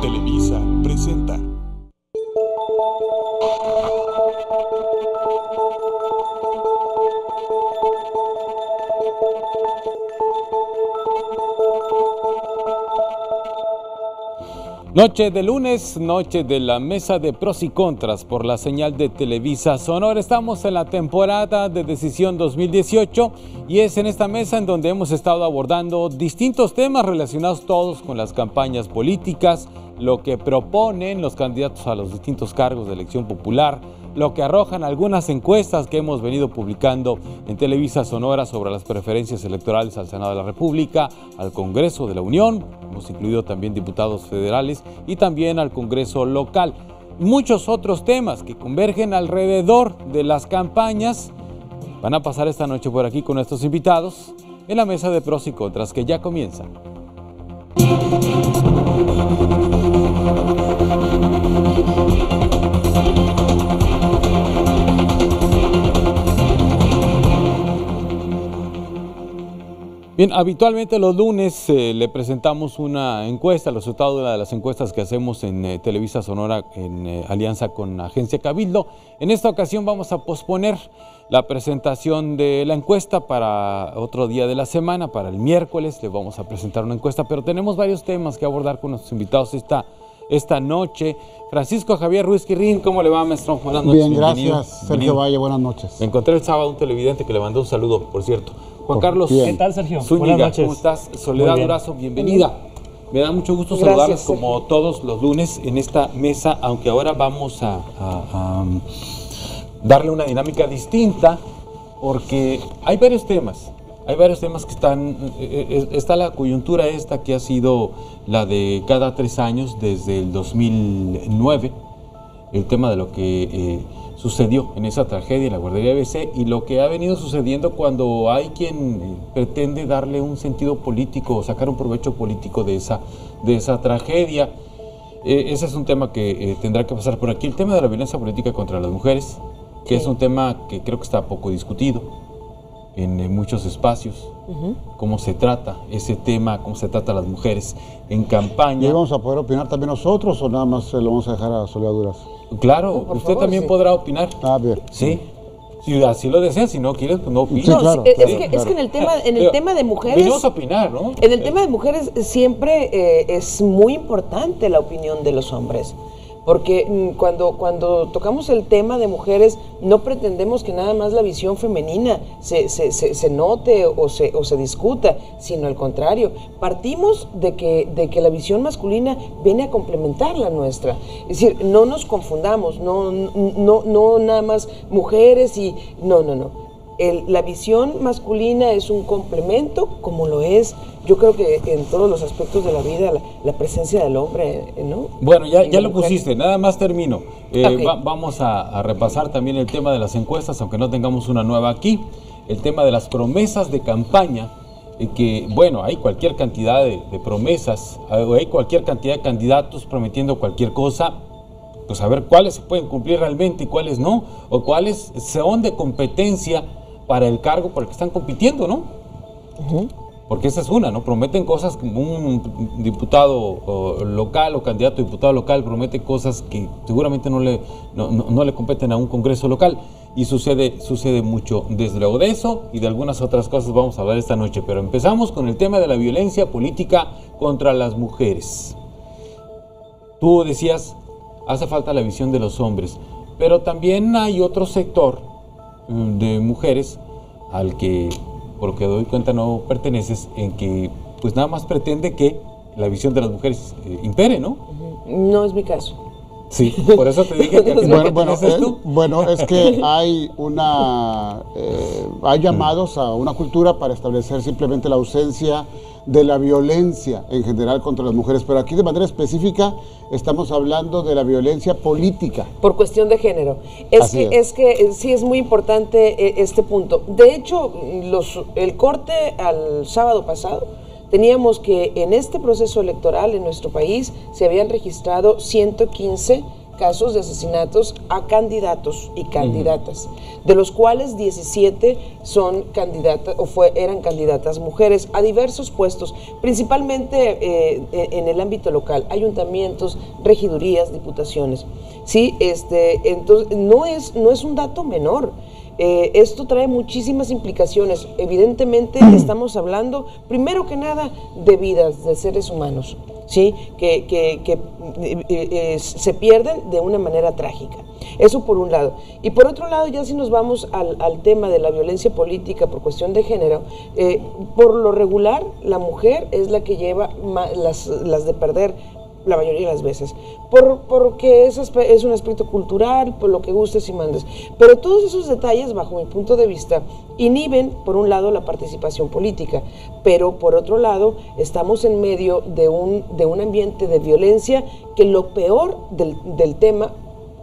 Televisa presenta. Noche de lunes, noche de la mesa de pros y contras por la señal de Televisa Sonora. Estamos en la temporada de Decisión 2018 y es en esta mesa en donde hemos estado abordando distintos temas relacionados todos con las campañas políticas, lo que proponen los candidatos a los distintos cargos de elección popular, lo que arrojan algunas encuestas que hemos venido publicando en Televisa Sonora sobre las preferencias electorales al Senado de la República, al Congreso de la Unión, hemos incluido también diputados federales y también al Congreso local. Muchos otros temas que convergen alrededor de las campañas van a pasar esta noche por aquí con nuestros invitados en la mesa de pros y contras que ya comienza. Bien, habitualmente los lunes le presentamos una encuesta, el resultado de una de las encuestas que hacemos en Televisa Sonora en alianza con Agencia Cabildo. En esta ocasión vamos a posponer la presentación de la encuesta para otro día de la semana, para el miércoles le vamos a presentar una encuesta, pero tenemos varios temas que abordar con nuestros invitados esta noche. Francisco Javier Ruiz Quirrín, ¿cómo le va, maestro? Buenas noches. Bien, gracias, Sergio Valle, buenas noches. Me encontré el sábado un televidente que le mandó un saludo, por cierto. Juan Carlos, bien. ¿Qué tal, Sergio? Zúñiga, Buenas noches. ¿cómo estás? Soledad Durazo, bienvenida. Me da mucho gusto saludarles como todos los lunes en esta mesa, aunque ahora vamos a darle una dinámica distinta, porque hay varios temas que están, está la coyuntura esta que ha sido la de cada 3 años desde el 2009, el tema de lo que sucedió en esa tragedia en la guardería ABC y lo que ha venido sucediendo cuando hay quien pretende darle un sentido político o sacar un provecho político de esa tragedia. Ese es un tema que tendrá que pasar por aquí. El tema de la violencia política contra las mujeres, que es un tema que creo que está poco discutido en muchos espacios. Cómo se trata ese tema, cómo se trata a las mujeres en campaña. ¿Y vamos a poder opinar también nosotros o nada más se lo vamos a dejar a Soledad Durazo? Claro, por usted favor, también sí. podrá opinar. Ah, bien. Sí, si así lo desea, si no quieres, pues no opines. Sí, claro, es claro, que claro. en el tema de mujeres, venimos a opinar, ¿no? en el tema de mujeres siempre es muy importante la opinión de los hombres. Porque cuando tocamos el tema de mujeres, no pretendemos que nada más la visión femenina se note o se discuta, sino al contrario. Partimos de que la visión masculina viene a complementar la nuestra. Es decir, no nos confundamos, no nada más mujeres y... No. La visión masculina es un complemento, como lo es, yo creo que en todos los aspectos de la vida, la presencia del hombre, ¿no? Bueno, ya lo pusiste, nada más termino. Okay. Vamos a repasar también el tema de las encuestas, aunque no tengamos una nueva aquí. El tema de las promesas de campaña, que bueno, hay cualquier cantidad de promesas, hay cualquier cantidad de candidatos prometiendo cualquier cosa, pues a ver cuáles se pueden cumplir realmente y cuáles no, o cuáles son de competencia para el cargo por el que están compitiendo, ¿no? Porque esa es una, ¿no? Prometen cosas como un diputado local o candidato a diputado local promete cosas que seguramente no le competen a un congreso local y sucede mucho. Desde luego de eso y de algunas otras cosas vamos a hablar esta noche, pero empezamos con el tema de la violencia política contra las mujeres. Tú decías, hace falta la visión de los hombres, pero también hay otro sector de mujeres al que, por lo que doy cuenta, no perteneces, en que pues nada más pretende que la visión de las mujeres impere, ¿no? No es mi caso. Sí, por eso te dije que bueno, es que hay hay llamados a una cultura para establecer simplemente la ausencia de la violencia en general contra las mujeres, pero aquí de manera específica estamos hablando de la violencia política. Por cuestión de género. Es que sí es muy importante este punto. De hecho, el corte al sábado pasado, teníamos que en este proceso electoral en nuestro país se habían registrado 115 casos de asesinatos a candidatos y candidatas, de los cuales 17 son candidatas eran candidatas mujeres a diversos puestos, principalmente en el ámbito local, ayuntamientos, regidurías, diputaciones. Sí, entonces no es un dato menor. Esto trae muchísimas implicaciones. Evidentemente estamos hablando, primero que nada, de vidas de seres humanos, ¿sí? que se pierden de una manera trágica. Eso por un lado. Y por otro lado, ya si nos vamos al tema de la violencia política por cuestión de género, por lo regular, la mujer es la que lleva las de perder la mayoría de las veces, porque es un aspecto cultural, por lo que gustes y mandes. Pero todos esos detalles, bajo mi punto de vista, inhiben, por un lado, la participación política, pero por otro lado, estamos en medio de un ambiente de violencia que lo peor del tema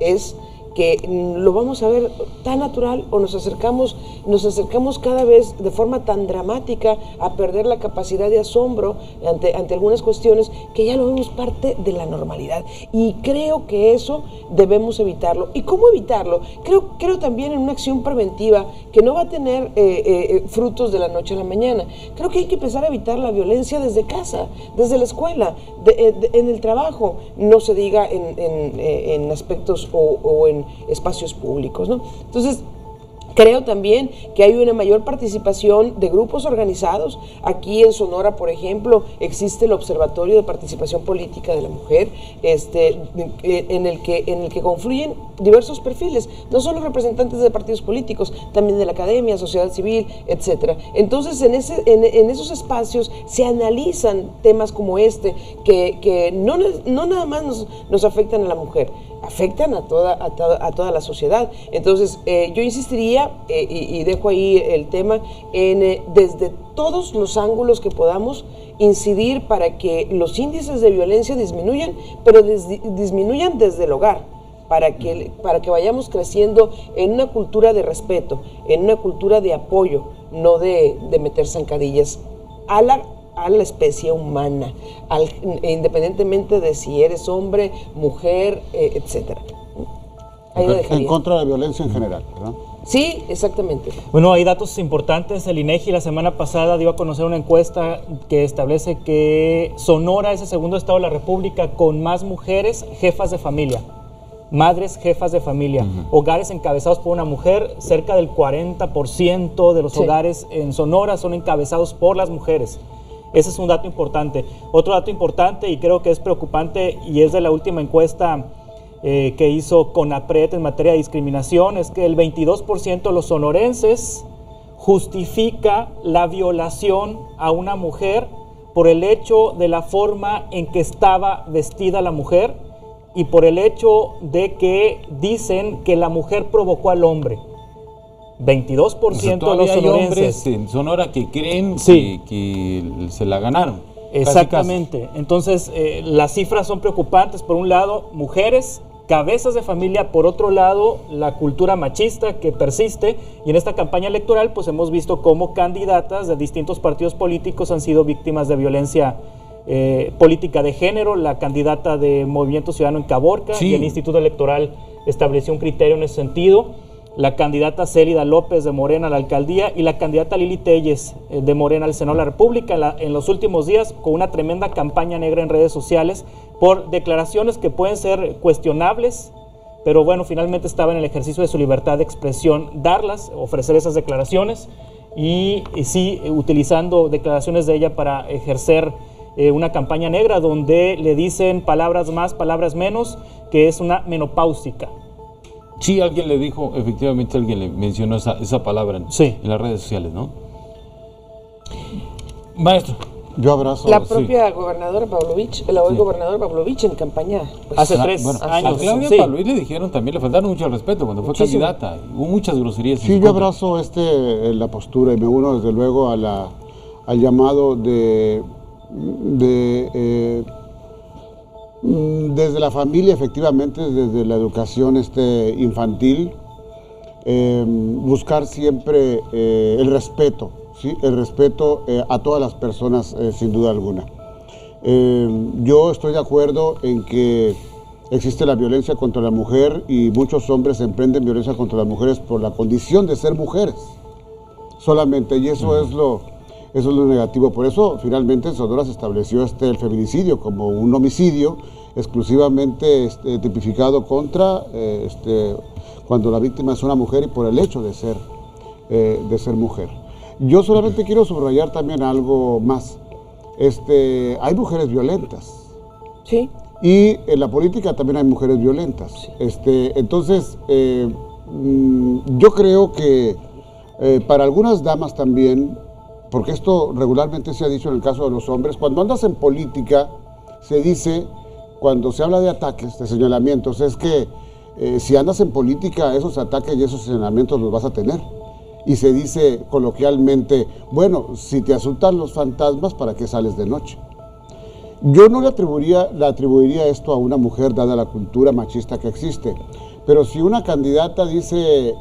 es que lo vamos a ver tan natural o nos acercamos cada vez de forma tan dramática a perder la capacidad de asombro ante algunas cuestiones que ya lo vemos parte de la normalidad. Y creo que eso debemos evitarlo. ¿Y cómo evitarlo? Creo también en una acción preventiva que no va a tener frutos de la noche a la mañana. Creo que hay que empezar a evitar la violencia desde casa, desde la escuela, en el trabajo, no se diga en aspectos o en espacios públicos, ¿no? Entonces, creo también que hay una mayor participación de grupos organizados. Aquí en Sonora, por ejemplo, existe el Observatorio de Participación Política de la Mujer, en el que confluyen diversos perfiles, no solo representantes de partidos políticos, también de la academia, sociedad civil, etcétera. Entonces, en esos espacios se analizan temas como que no nada más nos afectan a la mujer, afectan a toda la sociedad. Entonces, yo insistiría y dejo ahí el tema desde todos los ángulos que podamos incidir para que los índices de violencia disminuyan, pero disminuyan desde el hogar, para que vayamos creciendo en una cultura de respeto, en una cultura de apoyo, no de meter zancadillas a la especie humana, independientemente de si eres hombre, mujer, etcétera. En contra de la violencia en general, ¿verdad? Sí, exactamente. Bueno, hay datos importantes. El INEGI la semana pasada dio a conocer una encuesta que establece que Sonora es el segundo estado de la República con más mujeres jefas de familia. Madres jefas de familia, hogares encabezados por una mujer. Cerca del 40% de los hogares en Sonora son encabezados por las mujeres. Ese es un dato importante. Otro dato importante, y creo que es preocupante, y es de la última encuesta que hizo CONAPRED en materia de discriminación, es que el 22% de los sonorenses justifica la violación a una mujer por el hecho de la forma en que estaba vestida la mujer y por el hecho de que dicen que la mujer provocó al hombre. 22% de los sonorenses. Hay hombres en Sonora que creen que se la ganaron. Exactamente. Casi. Entonces, las cifras son preocupantes. Por un lado, mujeres, cabezas de familia. Por otro lado, la cultura machista que persiste. Y en esta campaña electoral, pues hemos visto cómo candidatas de distintos partidos políticos han sido víctimas de violencia política de género. La candidata de Movimiento Ciudadano en Caborca, y el Instituto Electoral estableció un criterio en ese sentido. La candidata Célida López de Morena a la alcaldía y la candidata Lili Telles de Morena al Senado de la República en los últimos días, con una tremenda campaña negra en redes sociales por declaraciones que pueden ser cuestionables, pero bueno, finalmente estaba en el ejercicio de su libertad de expresión ofrecer esas declaraciones y sí, utilizando declaraciones de ella para ejercer una campaña negra donde le dicen palabras más, palabras menos, que es una menopáusica. Sí, alguien le dijo, efectivamente alguien le mencionó esa palabra en las redes sociales, ¿no? Maestro. Yo abrazo. La propia gobernadora Pavlovich, el hoy gobernador Pavlovich en campaña. Pues, hace 3 años. A Claudia Pavlovich le dijeron también, le faltaron mucho respeto cuando fue candidata. Hubo muchas groserías. Sí, yo abrazo la postura y me uno desde luego al llamado desde la familia, efectivamente, desde la educación infantil, buscar siempre el respeto, ¿sí? El respeto a todas las personas, sin duda alguna. Yo estoy de acuerdo en que existe la violencia contra la mujer y muchos hombres emprenden violencia contra las mujeres por la condición de ser mujeres solamente, y eso es lo negativo. Por eso finalmente en Sonora se estableció el feminicidio como un homicidio exclusivamente tipificado contra cuando la víctima es una mujer y por el hecho de ser mujer. Yo solamente quiero subrayar también algo más. Hay mujeres violentas. Sí. Y en la política también hay mujeres violentas. Sí. Entonces, yo creo que para algunas damas también, porque esto regularmente se ha dicho en el caso de los hombres, cuando andas en política, se dice, cuando se habla de ataques, de señalamientos, es que si andas en política, esos ataques y esos señalamientos los vas a tener. Y se dice coloquialmente, bueno, si te asustan los fantasmas, ¿para qué sales de noche? Yo no le atribuiría esto a una mujer, dada la cultura machista que existe. Pero si una candidata dice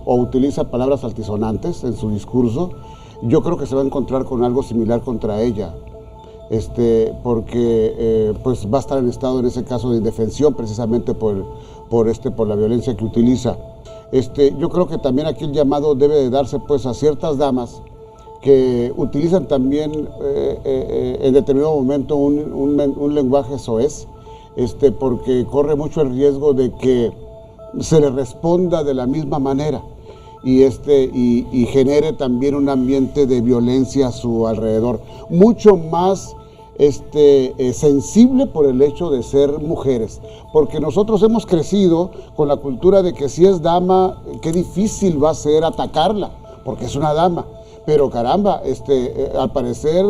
o utiliza palabras altisonantes en su discurso, yo creo que se va a encontrar con algo similar contra ella. Porque pues va a estar en estado, en ese caso, de indefensión, precisamente por la violencia que utiliza. Yo creo que también aquí el llamado debe de darse pues a ciertas damas que utilizan también en determinado momento un lenguaje soez, porque corre mucho el riesgo de que se le responda de la misma manera y genere también un ambiente de violencia a su alrededor, mucho más sensible por el hecho de ser mujeres, porque nosotros hemos crecido con la cultura de que si es dama, qué difícil va a ser atacarla, porque es una dama, pero caramba, al parecer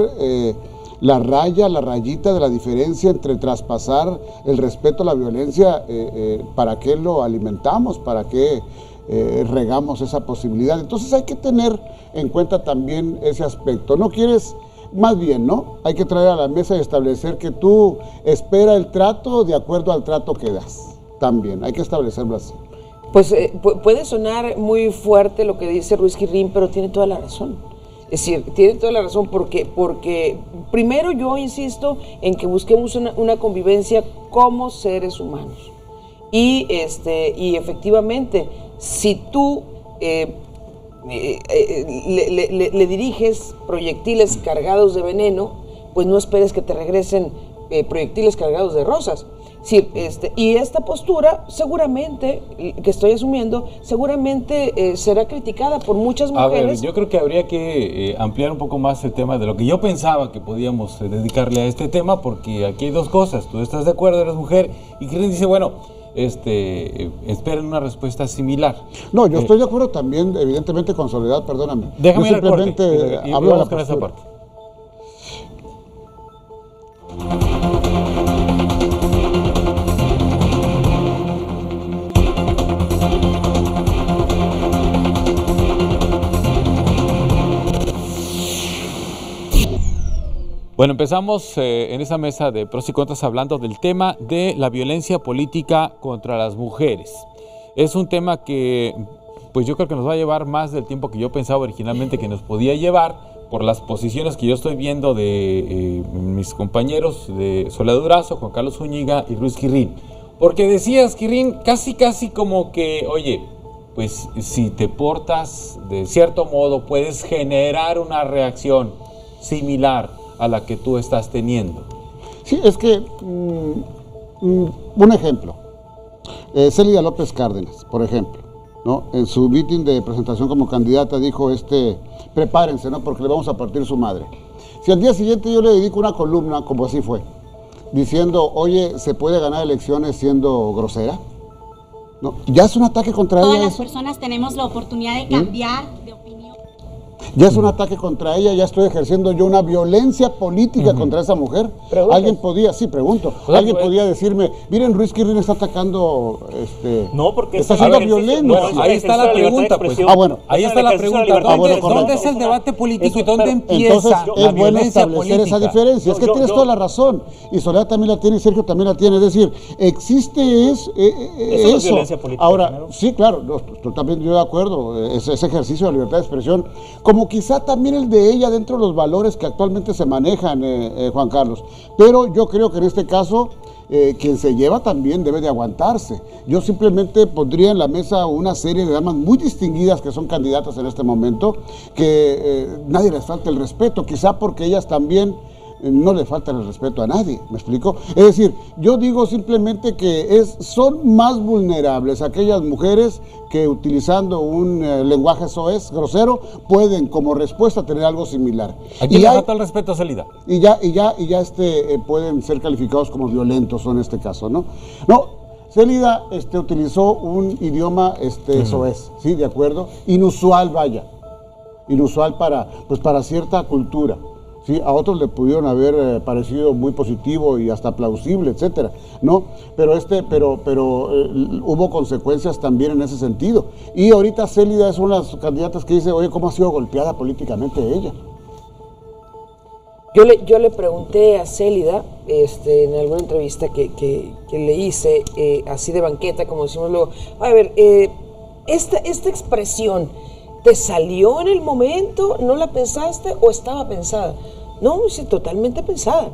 la rayita de la diferencia entre traspasar el respeto a la violencia, ¿para qué lo alimentamos? ¿Para qué regamos esa posibilidad? Entonces hay que tener en cuenta también ese aspecto. No quieres, más bien, ¿no? Hay que traer a la mesa y establecer que tú espera el trato de acuerdo al trato que das. También hay que establecerlo así. Pues puede sonar muy fuerte lo que dice Ruiz Guirrín, pero tiene toda la razón. Es decir, tiene toda la razón porque primero yo insisto en que busquemos una convivencia como seres humanos. Y efectivamente, si tú le diriges proyectiles cargados de veneno, pues no esperes que te regresen proyectiles cargados de rosas. Sí, y esta postura seguramente, que estoy asumiendo, seguramente será criticada por muchas mujeres. A ver, yo creo que habría que ampliar un poco más el tema de lo que yo pensaba que podíamos dedicarle a este tema, porque aquí hay dos cosas. Tú estás de acuerdo, eres mujer, y Guirrín dice, bueno, esperen una respuesta similar. No, yo estoy de acuerdo también, evidentemente, con Soledad, perdóname. Déjame yo simplemente hablo de la postura. Esa parte. Bueno, empezamos en esa mesa de pros y contras hablando del tema de la violencia política contra las mujeres. Es un tema que, pues yo creo que nos va a llevar más del tiempo que yo pensaba originalmente que nos podía llevar, por las posiciones que yo estoy viendo de mis compañeros de Soledad Durazo, Juan Carlos Zúñiga y Ruiz Guirrín. Porque decías, Guirrín, casi como que, oye, pues si te portas de cierto modo puedes generar una reacción similar a la que tú estás teniendo. Sí, es que un ejemplo, Célida López Cárdenas, por ejemplo, ¿no? En su meeting de presentación como candidata dijo, prepárense, ¿no? Porque le vamos a partir su madre. Si al día siguiente yo le dedico una columna, como así fue, diciendo, oye, ¿se puede ganar elecciones siendo grosera? ¿No? Ya es un ataque contra ella. Todas las personas tenemos la oportunidad de cambiar de opinión. Ya es un ataque contra ella, ya estoy ejerciendo yo una violencia política contra esa mujer. ¿Preguntas? Alguien podía, sí, pregunto, alguien podía decirme, miren, Ruiz Guirrín está atacando, no, porque está haciendo violencia. Bueno, ahí está la pregunta, pues. Bueno. Ahí está la pregunta. ¿Dónde es el debate político y dónde empieza entonces, la es bueno violencia establecer política? esa diferencia. Es que tienes toda la razón. Y Soledad también la tiene y Sergio también la tiene. Es decir, existe eso. Es violencia política. Ahora, primero. sí, claro, yo también estoy de acuerdo. Ese ejercicio de libertad de expresión, como quizá también el de ella dentro de los valores que actualmente se manejan, Juan Carlos. Pero yo creo que en este caso quien se lleva también debe de aguantarse. Yo simplemente pondría en la mesa una serie de damas muy distinguidas que son candidatas en este momento, que nadie les falta el respeto, quizá porque ellas también no le faltan el respeto a nadie, ¿me explico? Es decir, yo digo simplemente que son más vulnerables aquellas mujeres que utilizando un lenguaje soez, grosero, pueden como respuesta tener algo similar. Aquí le falta el respeto a Célida. Y ya pueden ser calificados como violentos en este caso, ¿no? No, Célida utilizó un idioma soez, ¿sí? De acuerdo, inusual, vaya, inusual para cierta cultura. Sí, a otros le pudieron haber parecido muy positivo y hasta plausible, etcétera, ¿no? Pero hubo consecuencias también en ese sentido. Y ahorita Célida es una de las candidatas que dice, oye, ¿cómo ha sido golpeada políticamente ella? Yo le pregunté a Célida, en alguna entrevista que le hice, así de banqueta, como decimos luego, a ver, esta expresión, ¿te salió en el momento? ¿No la pensaste o estaba pensada? No, sí, totalmente pensada,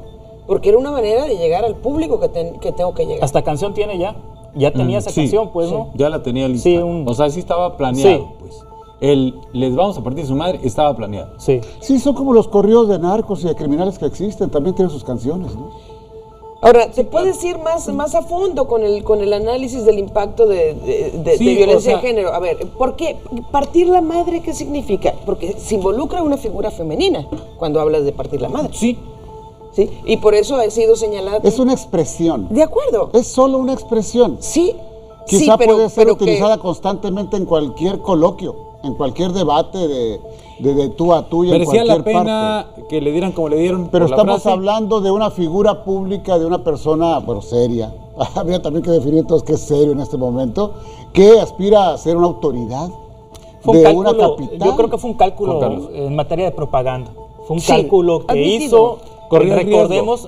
porque era una manera de llegar al público que tengo que llegar. Hasta canción tiene ya. Ya tenía esa canción, pues, ¿no? Ya la tenía lista. Sí, o sea, sí estaba planeado, pues. Les vamos a partir de su madre, estaba planeado. Sí. Sí, son como los corridos de narcos y de criminales que existen, también tienen sus canciones, ¿no? Ahora, ¿se puede ir más a fondo con el análisis del impacto de violencia de género? A ver, ¿por qué? ¿Partir la madre qué significa? Porque se involucra una figura femenina cuando hablas de partir la madre. Sí. ¿Sí? Y por eso ha sido señalada. Es una expresión. De acuerdo. Es solo una expresión. Sí. Quizá puede ser utilizada constantemente en cualquier coloquio, en cualquier debate de tú a tú y en cualquier parte. Merecía la pena que le dieran como le dieron. Pero estamos hablando de una figura pública, de una persona, bueno, seria. Habría también que definir entonces qué es serio en este momento, que aspira a ser una autoridad una capital. Yo creo que fue un cálculo en materia de propaganda. Fue un cálculo que hizo. Recordemos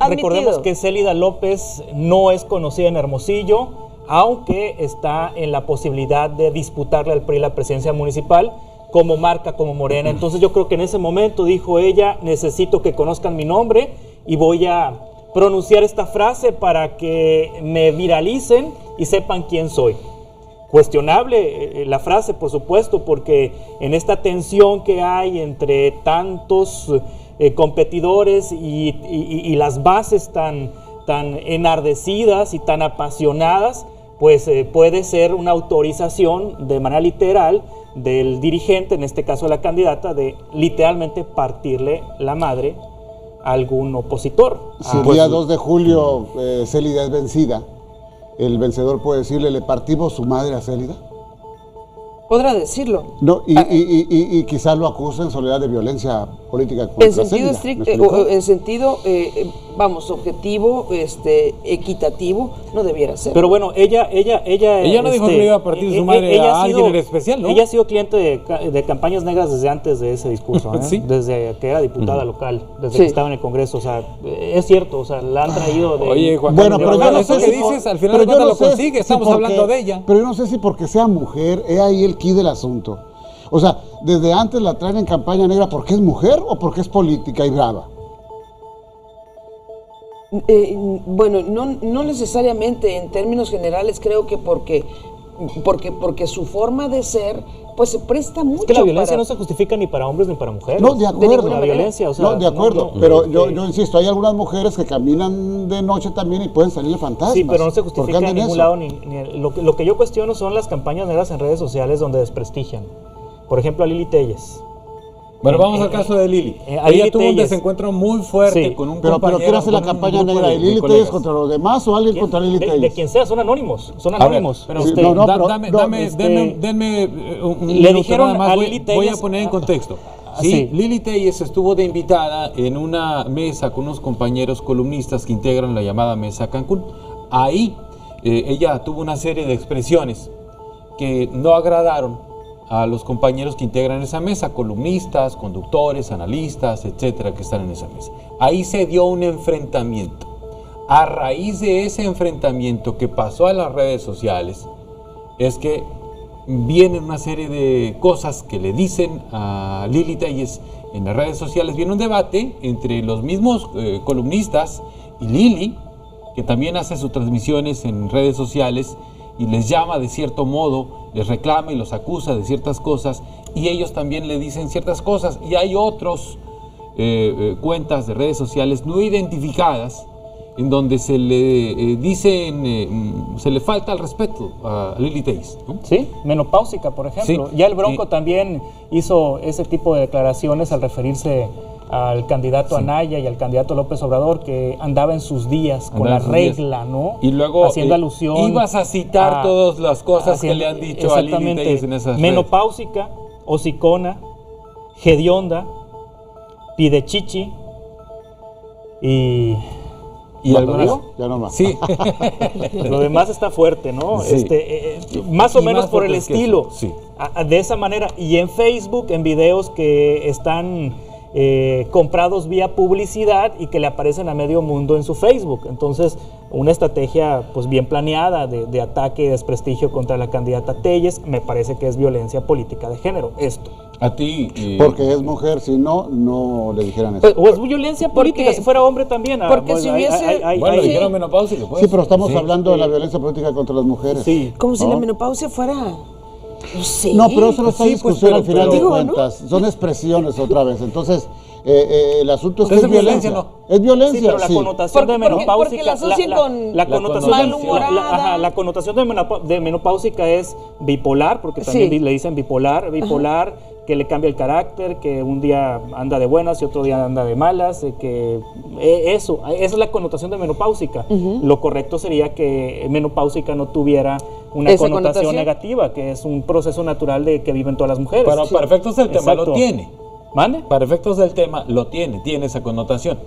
que Célida López no es conocida en Hermosillo, aunque está en la posibilidad de disputarle al PRI la presidencia municipal como marca, como Morena. Entonces yo creo que en ese momento dijo ella, necesito que conozcan mi nombre y voy a pronunciar esta frase para que me viralicen y sepan quién soy. Cuestionable la frase, por supuesto, porque en esta tensión que hay entre tantos competidores y las bases tan enardecidas y tan apasionadas, pues puede ser una autorización de manera literal del dirigente, en este caso la candidata, de literalmente partirle la madre a algún opositor. Si el día 2 de julio Célida es vencida, el vencedor puede decirle, ¿le partimos su madre a Célida? Podrá decirlo. No, y quizás lo acuse en soledad de violencia política contra en sentido Célida, estricto, en sentido, objetivo, equitativo, no debiera ser. Pero bueno, ella no dijo que le iba a partir su madre a alguien en especial, ¿no? Ella ha sido cliente de campañas negras desde antes de ese discurso, ¿eh? ¿Sí? Desde que era diputada local, desde que estaba en el Congreso, o sea, es cierto, o sea, la han traído de... Oye, Juan bueno, Carlos, pero yo no eso sé que si dices, al final de cuentas lo consigue, estamos hablando de ella. Pero yo no sé si porque sea mujer, es ahí el quid del asunto. O sea, desde antes la traen en campaña negra porque es mujer o porque es política y brava. Bueno, no necesariamente, en términos generales creo que porque su forma de ser pues se presta mucho. Es que la violencia no se justifica ni para hombres ni para mujeres. No, de acuerdo. La violencia, o sea, no, de acuerdo. Pero yo insisto, hay algunas mujeres que caminan de noche también y pueden salirle fantasmas. Sí, pero no se justifica en ningún lado. Lo que yo cuestiono son las campañas negras en redes sociales donde desprestigian. Por ejemplo, a Lili Telles. Bueno, vamos al caso de Lili. Ella tuvo un desencuentro muy fuerte con un compañero. Pero ¿quién hace la campaña negra? ¿De Lili Telles contra los demás o alguien contra Lili Telles? De quien sea, son anónimos. Son anónimos. Denme le dijeron a Lili Telles. Voy a poner en contexto. Sí, Lili Telles estuvo de invitada en una mesa con unos compañeros columnistas que integran la llamada Mesa Cancún. Ahí ella tuvo una serie de expresiones que no agradaron a los compañeros que integran esa mesa, columnistas, conductores, analistas, etcétera, que están en esa mesa. Ahí se dio un enfrentamiento. A raíz de ese enfrentamiento que pasó a las redes sociales, es que vienen una serie de cosas que le dicen a Lili Telles en las redes sociales. Viene un debate entre los mismos columnistas y Lili, que también hace sus transmisiones en redes sociales y les llama de cierto modo, les reclama y los acusa de ciertas cosas, y ellos también le dicen ciertas cosas, y hay otros cuentas de redes sociales no identificadas en donde se le se le falta el respeto a Lili Tellez, ¿no? Sí, menopáusica, por ejemplo. Sí. Ya el Bronco también hizo ese tipo de declaraciones al referirse al candidato Anaya y al candidato López Obrador, que andaba en sus días con la regla, ¿no? Y luego haciendo alusión. ibas a citar todas las cosas que le han dicho a Lili Tellez en esas redes. Menopáusica, hocicona, hedionda, pidechichi y algunas. Ya no más. Sí. lo demás está fuerte, ¿no? Sí. Más o Y menos más por el fuertes que estilo. eso, sí. De esa manera. Y en Facebook, en videos que están comprados vía publicidad y que le aparecen a medio mundo en su Facebook. Entonces, una estrategia pues bien planeada de ataque y desprestigio contra la candidata Tellez. Me parece que es violencia política de género, esto. A ti. Porque es mujer, si no, no le dijeran eso. O es violencia política, si fuera hombre también. Porque si hubiese... Bueno, sí. dijeron menopáusica, pues. Sí, pero estamos hablando de la violencia política contra las mujeres. Sí. Como si ¿no? la menopausia fuera... No sé. No, pero eso no está en Sí, pues, discusión al final de digo, cuentas. Son expresiones otra vez. Entonces, el asunto es que Entonces, es violencia. ¿no? Es violencia, Sí, pero la connotación de menopáusica, porque la asocian con la connotación malhumorada. la connotación de menopáusica es bipolar, porque también Sí. le dicen bipolar, que le cambia el carácter, que un día anda de buenas y otro día anda de malas, esa es la connotación de menopáusica. Lo correcto sería que menopáusica no tuviera una ¿Esa connotación connotación? negativa, que es un proceso natural de que viven todas las mujeres. Pero para efectos del tema Exacto. lo tiene. ¿Mande? Para efectos del tema lo tiene esa connotación.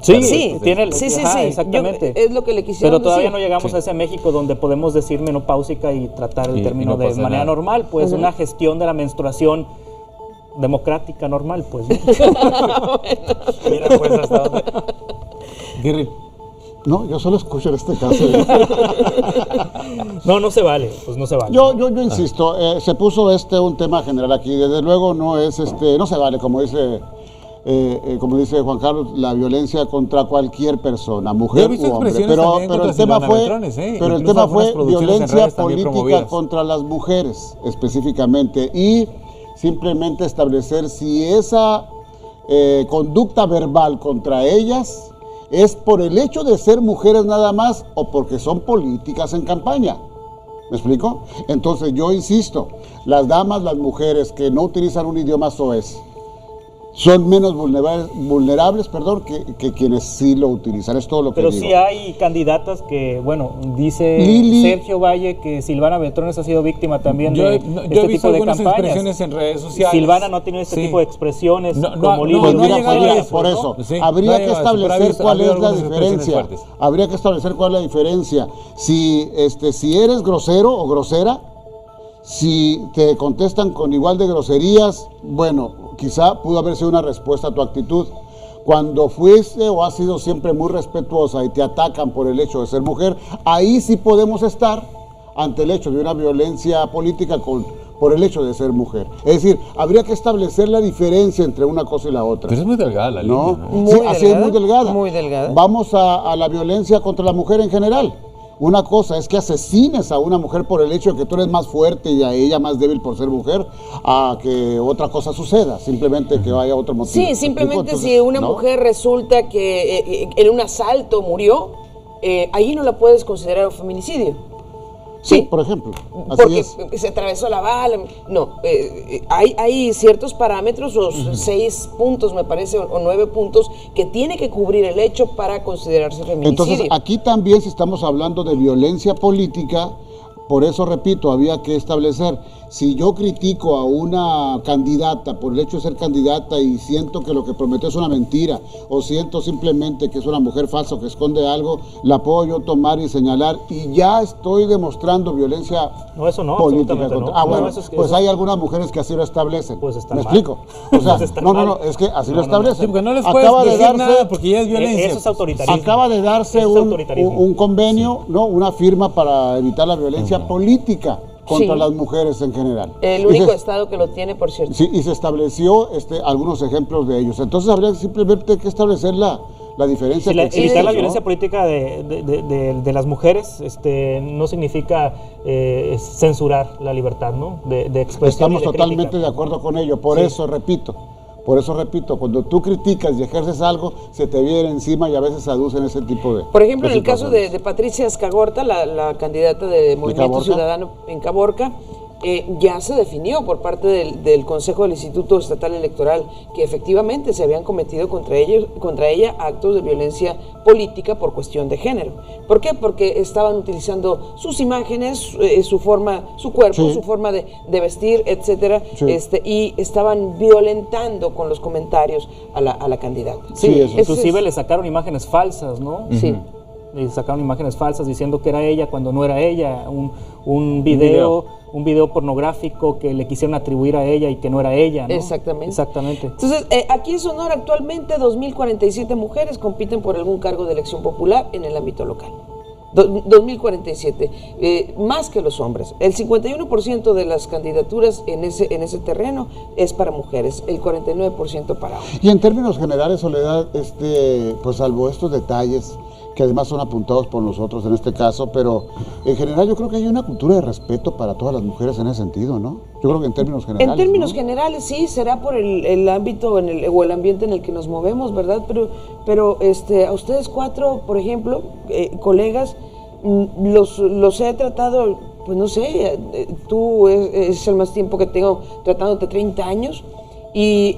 Sí, tiene Sí, exactamente. Es lo que le quisieron Pero todavía decir. no llegamos a ese México donde podemos decir menopáusica y tratar el Y término no de pasa manera nada. normal, pues una gestión de la menstruación democrática normal, pues. ¿no? Mira, pues hasta dónde. Guirri, No, yo solo escucho en este caso. No se vale, pues no se vale. Yo insisto, se puso un tema general aquí. Desde luego no es no se vale, como dice Juan Carlos, la violencia contra cualquier persona, Yo mujer he visto u hombre. expresiones Pero también el contra tema Silvana fue, Beltrones, pero el incluso tema algunas fue producciones en violencia redes también política promovidas. contra las mujeres específicamente y simplemente establecer si esa conducta verbal contra ellas es por el hecho de ser mujeres nada más o porque son políticas en campaña. ¿Me explico? Entonces yo insisto, las damas, las mujeres que no utilizan un idioma soez son menos vulnerables, que quienes sí lo utilizan. Es todo lo que Pero digo. sí hay candidatas que, bueno, dice Lili- Sergio Valle que Silvana Beltrones ha sido víctima también yo de he este visto tipo de algunas campañas. expresiones en redes sociales. Silvana no tiene este Sí. tipo de expresiones como Lili. Pues no mira, ha llegado pues a mira, eso, por ¿no? eso, Sí, no habría ha que llegado a eso, pero ha establecer habido cuál es la algunas expresiones diferencia. fuertes. Habría que establecer cuál es la diferencia. Si eres grosero o grosera, si te contestan con igual de groserías, bueno, quizá pudo haber sido una respuesta a tu actitud. Cuando fuiste o has sido siempre muy respetuosa y te atacan por el hecho de ser mujer, ahí sí podemos estar ante el hecho de una violencia política por el hecho de ser mujer. Es decir, habría que establecer la diferencia entre una cosa y la otra. Pero es muy delgada la ¿No? línea, ¿no? Muy Sí, así es, muy delgada. muy delgada. Vamos a la violencia contra la mujer en general. Una cosa es que asesines a una mujer por el hecho de que tú eres más fuerte y a ella más débil por ser mujer, a que otra cosa suceda, simplemente que haya otro motivo. Sí, simplemente Entonces, si una ¿no? mujer resulta que en un asalto murió, ahí no la puedes considerar un feminicidio. Sí, por ejemplo. Así Porque es. se atravesó la bala. No, hay ciertos parámetros, o 6 puntos, me parece, o 9 puntos, que tiene que cubrir el hecho para considerarse feminicidio. Entonces, aquí también, si estamos hablando de violencia política, por eso repito, había que establecer, si yo critico a una candidata por el hecho de ser candidata y siento que lo que prometió es una mentira, o siento simplemente que es una mujer falsa o que esconde algo, la puedo yo tomar y señalar, y ya estoy demostrando violencia No, eso no, política. absolutamente no. Ah, No, bueno, eso es que- pues eso- hay algunas mujeres que así lo establecen. Pues están ¿Me mal. explico? O sea, Pues están no, mal. es que así No, lo no, no. establecen. Sí, porque no les puedes decir nada porque ya es violencia. Eso es autoritarismo. Acaba de darse Eso es autoritarismo. un convenio, ¿no? Una firma para evitar la violencia política contra Sí. las mujeres en general. El Y único se- estado que lo tiene, por cierto. Sí, y se estableció algunos ejemplos de ellos. Entonces habría simplemente que establecer la la diferencia Sí, que existe, evitar la ¿no? violencia política de las mujeres no significa censurar la libertad, ¿no? de expresión. Estamos y de totalmente crítica. de acuerdo con ello. Por Sí. eso repito, cuando tú criticas y ejerces algo, se te viene encima y a veces aducen ese tipo de... Por ejemplo, en el caso situaciones. de Patricia Escagorta, la candidata de Movimiento Caborca? Ciudadano en Caborca, ya se definió por parte del Consejo del Instituto Estatal Electoral que efectivamente se habían cometido contra ella actos de violencia política por cuestión de género. ¿Por qué? Porque estaban utilizando sus imágenes, su forma, su cuerpo, Sí. su forma de vestir, etcétera, Sí. y estaban violentando con los comentarios a la candidata. Sí, eso. Ese Inclusive es- le sacaron imágenes falsas, ¿no? Sí. Le sacaron imágenes falsas diciendo que era ella cuando no era ella, un video pornográfico que le quisieron atribuir a ella y que no era ella, ¿no? Exactamente. Exactamente. Entonces, aquí en Sonora actualmente 2.047 mujeres compiten por algún cargo de elección popular en el ámbito local. 2.047, más que los hombres. El 51% de las candidaturas en ese terreno es para mujeres, el 49% para hombres. Y en términos generales, Soledad, pues salvo estos detalles, que además son apuntados por nosotros en este caso, pero en general yo creo que hay una cultura de respeto para todas las mujeres en ese sentido, ¿no? Yo creo que en términos generales. En términos ¿no? generales, sí, será por el ámbito o el ambiente en el que nos movemos, ¿verdad? Pero a ustedes cuatro, por ejemplo, colegas, los he tratado, pues no sé, tú es el más tiempo que tengo tratándote, 30 años, y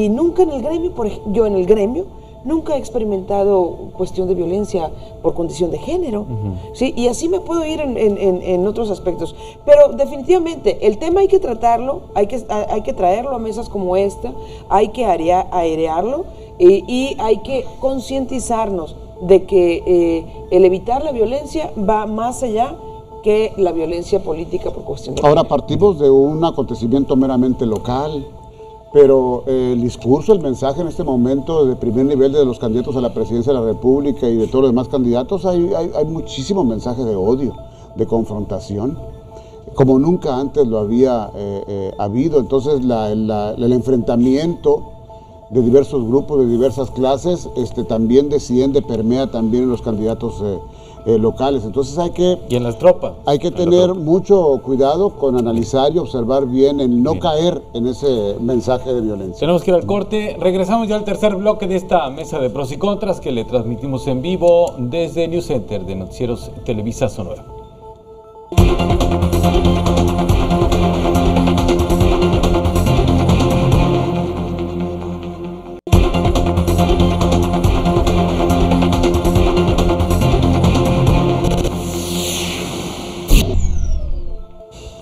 nunca en el gremio, yo en el gremio, nunca he experimentado cuestión de violencia por condición de género, ¿sí? Y así me puedo ir en otros aspectos. Pero definitivamente el tema hay que tratarlo, hay que traerlo a mesas como esta, hay que airearlo y hay que concientizarnos de que el evitar la violencia va más allá que la violencia política por cuestión de Ahora género. partimos de un acontecimiento meramente local, pero el discurso, el mensaje en este momento de primer nivel de los candidatos a la presidencia de la República y de todos los demás candidatos, hay muchísimos mensajes de odio, de confrontación, como nunca antes lo había habido. Entonces el enfrentamiento de diversos grupos, de diversas clases, también desciende, permea también en los candidatos locales. Entonces Y en las tropas. hay que tener mucho cuidado con analizar y observar bien el no caer en ese mensaje de violencia. Tenemos que ir al corte. Regresamos ya al tercer bloque de esta mesa de pros y contras que le transmitimos en vivo desde News Center de Noticieros Televisa Sonora.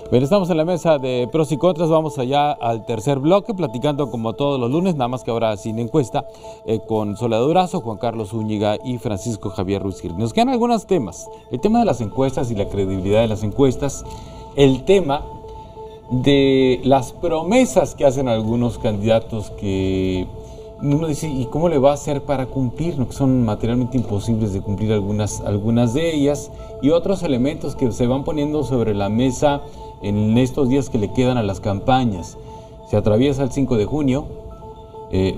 Bien, estamos en la mesa de pros y contras, vamos allá al tercer bloque, platicando como todos los lunes, nada más que ahora sin encuesta, con Soledad Durazo, Juan Carlos Zúñiga y Francisco Javier Ruiz Gil. Nos quedan algunos temas, el tema de las encuestas y la credibilidad de las encuestas, el tema de las promesas que hacen algunos candidatos que uno dice, ¿y cómo le va a hacer para cumplir? ¿No? Que son materialmente imposibles de cumplir algunas de ellas, y otros elementos que se van poniendo sobre la mesa en estos días que le quedan a las campañas. Se atraviesa el 5 de junio,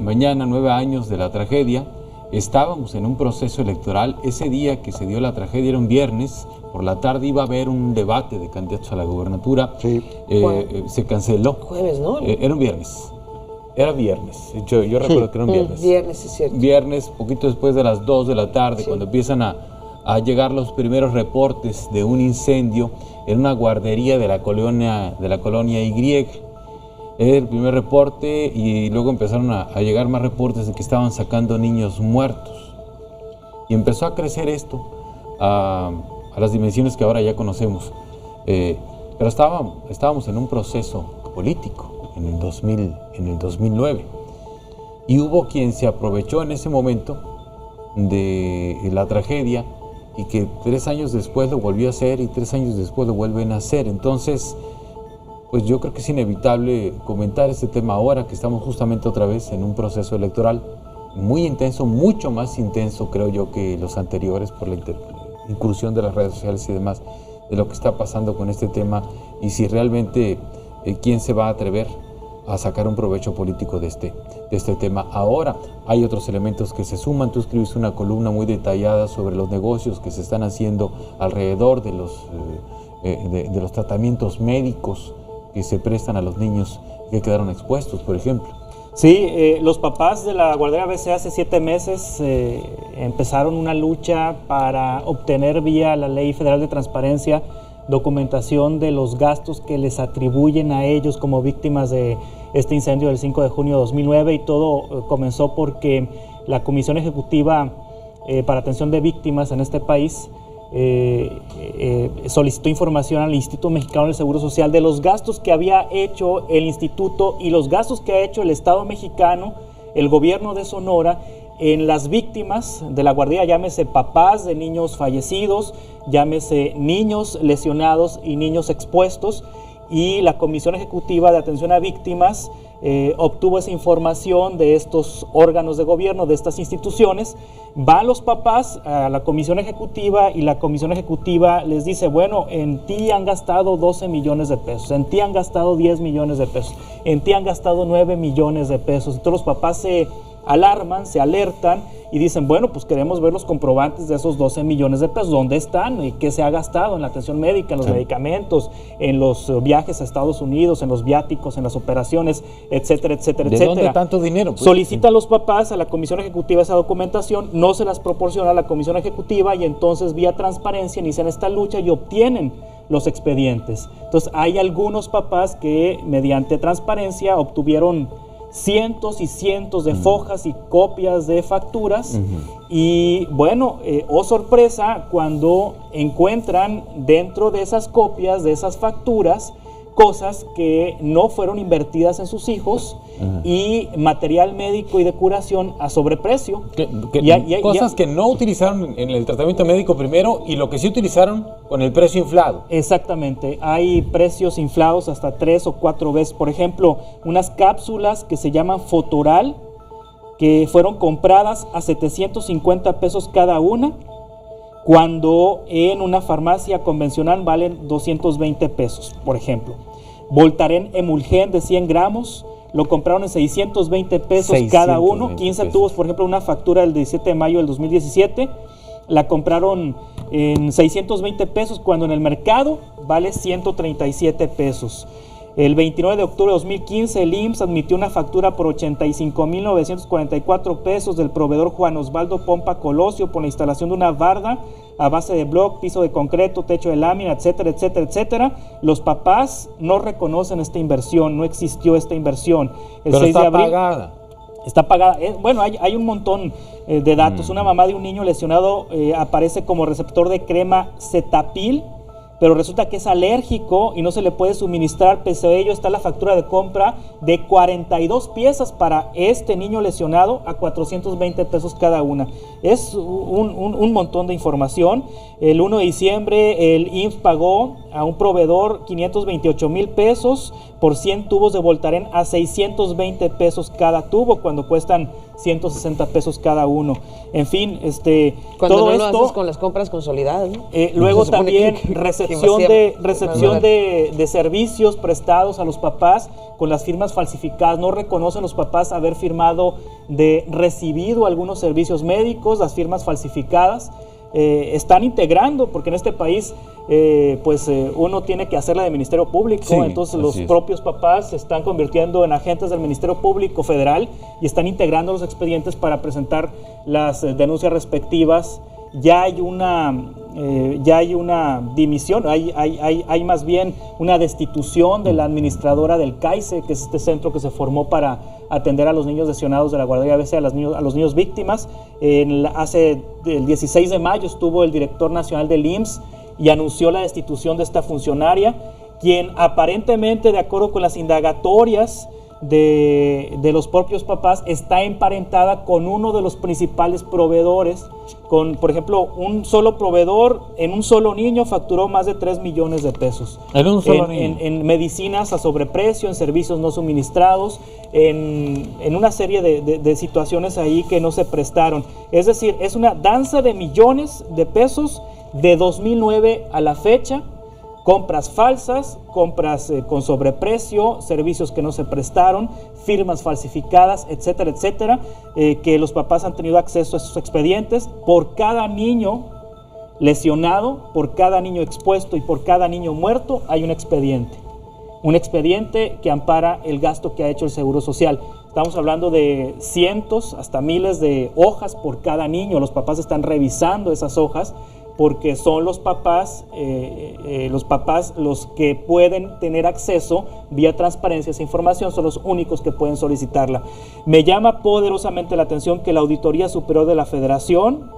mañana 9 años de la tragedia. Estábamos en un proceso electoral. Ese día que se dio la tragedia era un viernes, por la tarde iba a haber un debate de candidatos a la gobernatura. Sí. Se canceló. Jueves, ¿no? Era un viernes. Era viernes. Yo recuerdo que era un viernes. Viernes, es cierto. Viernes, poquito después de las 2 de la tarde, Sí. cuando empiezan a llegar los primeros reportes de un incendio en una guardería de la colonia Y. El primer reporte, y luego empezaron a llegar más reportes de que estaban sacando niños muertos. Y empezó a crecer esto a las dimensiones que ahora ya conocemos. Pero estábamos en un proceso político en el 2009. Y hubo quien se aprovechó en ese momento de la tragedia y que 3 años después lo volvió a hacer y 3 años después lo vuelven a hacer. Entonces, pues yo creo que es inevitable comentar este tema ahora que estamos justamente otra vez en un proceso electoral muy intenso, mucho más intenso creo yo que los anteriores por la incursión de las redes sociales y demás, de lo que está pasando con este tema y si realmente quién se va a atrever a sacar un provecho político de este tema. Ahora hay otros elementos que se suman. Tú escribiste una columna muy detallada sobre los negocios que se están haciendo alrededor de los tratamientos médicos que se prestan a los niños que quedaron expuestos, por ejemplo. Sí, los papás de la guardería ABC hace 7 meses empezaron una lucha para obtener vía la Ley Federal de Transparencia documentación de los gastos que les atribuyen a ellos como víctimas de este incendio del 5 de junio de 2009, y todo comenzó porque la Comisión Ejecutiva para Atención de Víctimas en este país solicitó información al Instituto Mexicano del Seguro Social de los gastos que había hecho el instituto y los gastos que ha hecho el Estado mexicano, el gobierno de Sonora, en las víctimas de la guardería, llámese papás de niños fallecidos, llámese niños lesionados y niños expuestos, y la Comisión Ejecutiva de Atención a Víctimas obtuvo esa información de estos órganos de gobierno, de estas instituciones. Van los papás a la Comisión Ejecutiva y la Comisión Ejecutiva les dice, bueno, en ti han gastado 12 millones de pesos, en ti han gastado 10 millones de pesos, en ti han gastado 9 millones de pesos. Entonces los papás se alarman, se alertan y dicen, bueno, pues queremos ver los comprobantes de esos 12 millones de pesos, ¿dónde están? ¿Y qué se ha gastado en la atención médica, en los medicamentos, en los viajes a Estados Unidos, en los viáticos, en las operaciones, etcétera, etcétera, etcétera? ¿De dónde tanto dinero? Pues, solicitan los papás a la Comisión Ejecutiva esa documentación, no se las proporciona a la Comisión Ejecutiva y entonces vía transparencia inician esta lucha y obtienen los expedientes. Entonces hay algunos papás que mediante transparencia obtuvieron cientos y cientos de fojas y copias de facturas y bueno, oh sorpresa, cuando encuentran dentro de esas copias, de esas facturas, cosas que no fueron invertidas en sus hijos y material médico y de curación a sobreprecio. Cosas que no utilizaron en el tratamiento médico primero y lo que sí utilizaron con el precio inflado. Exactamente, hay precios inflados hasta 3 o 4 veces. Por ejemplo, unas cápsulas que se llaman Fotoral, que fueron compradas a 750 pesos cada una, cuando en una farmacia convencional valen 220 pesos, por ejemplo. Voltaren Emulgen de 100 gramos, lo compraron en 620 pesos cada uno, 15 tubos, por ejemplo, una factura del 17 de mayo del 2017, la compraron en 620 pesos, cuando en el mercado vale 137 pesos. El 29 de octubre de 2015, el IMSS admitió una factura por 85,944 pesos del proveedor Juan Osvaldo Pompa Colosio por la instalación de una barda a base de bloc, piso de concreto, techo de lámina, etcétera, etcétera, etcétera. Los papás no reconocen esta inversión, no existió esta inversión. El Pero 6 está de abril, pagada. está pagada. Bueno, hay un montón de datos. Una mamá de un niño lesionado aparece como receptor de crema Cetapil, pero resulta que es alérgico y no se le puede suministrar. Pese a ello está la factura de compra de 42 piezas para este niño lesionado a 420 pesos cada una. Es un montón de información. El 1 de diciembre el IMSS pagó a un proveedor 528,000 pesos por 100 tubos de Voltaren a 620 pesos cada tubo, cuando cuestan 160 pesos cada uno. En fin, cuando todo no esto lo haces con las compras consolidadas, ¿no? Luego Se supone también que recepción de servicios prestados a los papás con las firmas falsificadas. No reconocen los papás haber firmado de recibido algunos servicios médicos, las firmas falsificadas. Están integrando, porque en este país uno tiene que hacerla de Ministerio Público, sí, entonces los propios papás se están convirtiendo en agentes del Ministerio Público Federal y están integrando los expedientes para presentar las denuncias respectivas. Ya hay una dimisión, hay más bien una destitución de la administradora del CAICE, que es este centro que se formó para atender a los niños lesionados de la guardería ABC, a los niños víctimas. El 16 de mayo estuvo el director nacional del IMSS y anunció la destitución de esta funcionaria, quien aparentemente, de acuerdo con las indagatorias de los propios papás, está emparentada con uno de los principales proveedores. Por ejemplo, un solo proveedor en un solo niño facturó más de 3 millones de pesos. En un solo niño. En medicinas a sobreprecio, en servicios no suministrados, en una serie de situaciones ahí que no se prestaron. Es decir, es una danza de millones de pesos de 2009 a la fecha, Compras falsas, compras con sobreprecio, servicios que no se prestaron, firmas falsificadas, etcétera, etcétera, que los papás han tenido acceso a esos expedientes. Por cada niño lesionado, por cada niño expuesto y por cada niño muerto hay un expediente. Un expediente que ampara el gasto que ha hecho el Seguro Social. Estamos hablando de cientos, hasta miles de hojas por cada niño. Los papás están revisando esas hojas porque son los papás los que pueden tener acceso vía transparencia a esa información, son los únicos que pueden solicitarla. Me llama poderosamente la atención que la Auditoría Superior de la Federación